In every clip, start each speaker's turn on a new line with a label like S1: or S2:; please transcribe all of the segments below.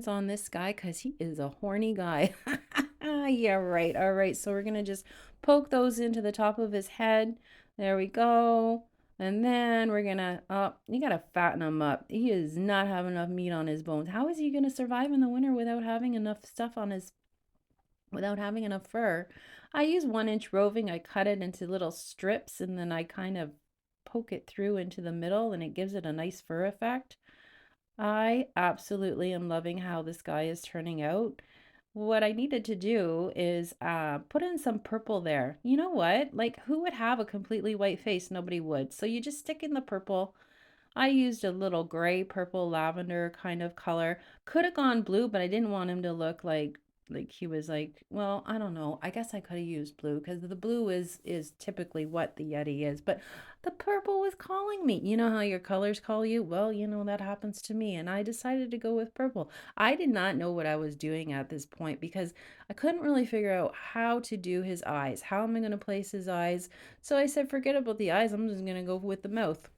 S1: on this guy because he is a horny guy. Yeah, right. All right. So we're going to just poke those into the top of his head. There we go. And then we're going to, oh, you got to fatten him up. He does not have enough meat on his bones. How is he going to survive in the winter without having enough stuff on his, without having enough fur? I use 1 inch roving. I cut it into little strips and then I kind of poke it through into the middle and it gives it a nice fur effect. I absolutely am loving how this guy is turning out. What I needed to do is put in some purple there. You know what? Like, who would have a completely white face? Nobody would. So you just stick in the purple. I used a little gray, purple, lavender kind of color. Could have gone blue, but I didn't want him to look like he was like, well, I don't know. I guess I could have used blue because the blue is typically what the Yeti is. But the purple was calling me. You know how your colors call you? Well, that happens to me. And I decided to go with purple. I did not know what I was doing at this point because I couldn't really figure out how to do his eyes. How am I going to place his eyes? So I said, forget about the eyes. I'm just going to go with the mouth.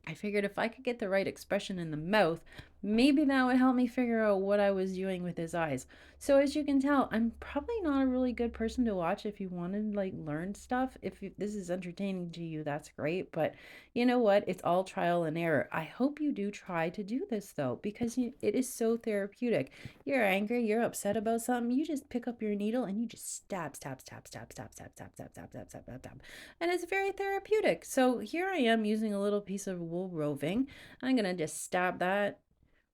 S1: I figured if I could get the right expression in the mouth, maybe that would help me figure out what I was doing with his eyes. So as you can tell, I'm probably not a really good person to watch if you want to like learn stuff. If this is entertaining to you, that's great. But you know what? It's all trial and error. I hope you do try to do this though, because it is so therapeutic. You're angry, you're upset about something, you just pick up your needle and you just stab, stab, stab, stab, stab, stab, stab, stab, stab, stab, stab, stab, stab. And it's very therapeutic. So here I am using a little piece of wool roving. I'm going to just stab that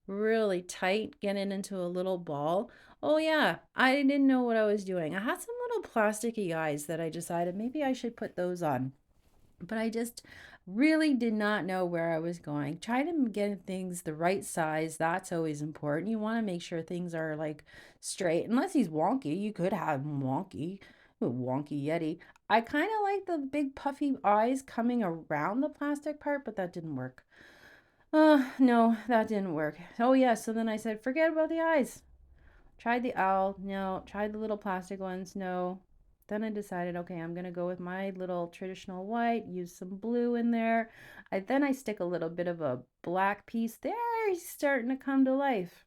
S1: really tight, get it into a little ball. Oh yeah, I didn't know what I was doing. I had some little plasticky eyes that I decided maybe I should put those on. But I just really did not know where I was going. Try to get things the right size. That's always important. You want to make sure things are like straight. Unless he's wonky, you could have him wonky. A wonky Yeti. I kind of like the big puffy eyes coming around the plastic part, but that didn't work. No, that didn't work. Oh yeah, so then I said, forget about the eyes. Tried the owl, no. Tried the little plastic ones, no. Then I decided, okay, I'm gonna go with my little traditional white, use some blue in there. Then I stick a little bit of a black piece there. He's starting to come to life.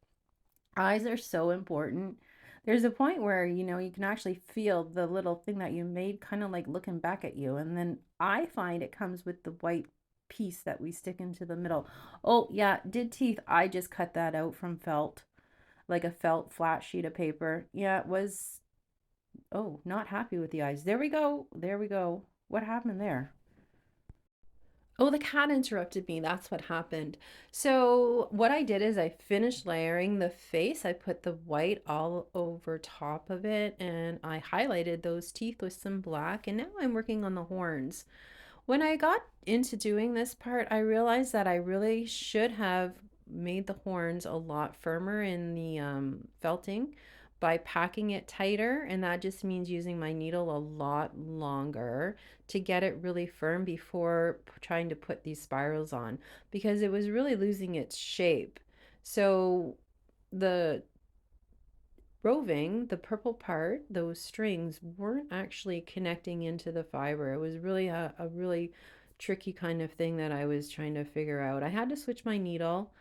S1: Eyes are so important. There's a point where, you can actually feel the little thing that you made kind of like looking back at you. And then I find it comes with the white piece that we stick into the middle. Oh, yeah, did teeth. I just cut that out from felt, like a felt flat sheet of paper. Yeah, it was, oh, not happy with the eyes. There we go. There we go. What happened there? Oh, the cat interrupted me. That's what happened. So, what I did is I finished layering the face. I put the white all over top of it and I highlighted those teeth with some black. And now I'm working on the horns. When I got into doing this part, I realized that I really should have made the horns a lot firmer in the felting by packing it tighter, and that just means using my needle a lot longer to get it really firm before trying to put these spirals on because it was really losing its shape. So the roving, the purple part, those strings weren't actually connecting into the fiber. It was really a really tricky kind of thing that I was trying to figure out. I had to switch my needle.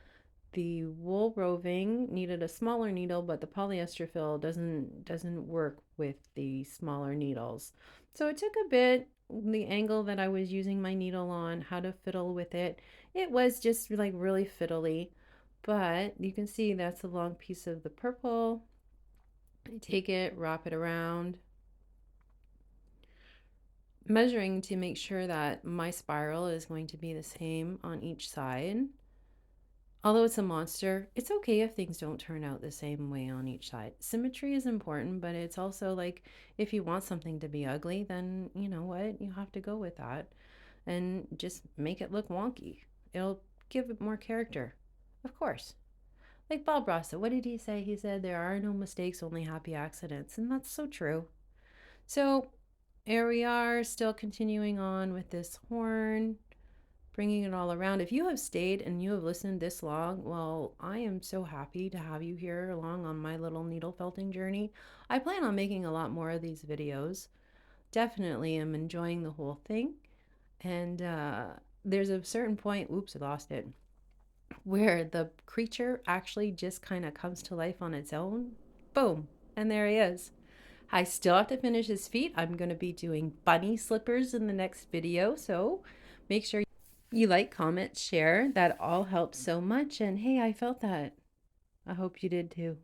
S1: The wool roving needed a smaller needle, but the polyester fill doesn't work with the smaller needles. So it took a bit, the angle that I was using my needle on, how to fiddle with it. It was just like really fiddly, but you can see that's a long piece of the purple. I take it, wrap it around, measuring to make sure that my spiral is going to be the same on each side. Although it's a monster, it's okay if things don't turn out the same way on each side. Symmetry is important, but it's also like if you want something to be ugly, then you know what? You have to go with that and just make it look wonky. It'll give it more character. Of course. Like Bob Ross, what did he say? He said, there are no mistakes, only happy accidents. And that's so true. So here we are, still continuing on with this horn, bringing it all around. If you have stayed and you have listened this long, well, I am so happy to have you here along on my little needle felting journey. I plan on making a lot more of these videos. Definitely am enjoying the whole thing. And there's a certain point, oops, I lost it. where the creature actually just kind of comes to life on its own. Boom. And there he is. I still have to finish his feet. I'm going to be doing bunny slippers in the next video. So make sure you like, comment, share. That all helps so much. And hey, I felt that. I hope you did too.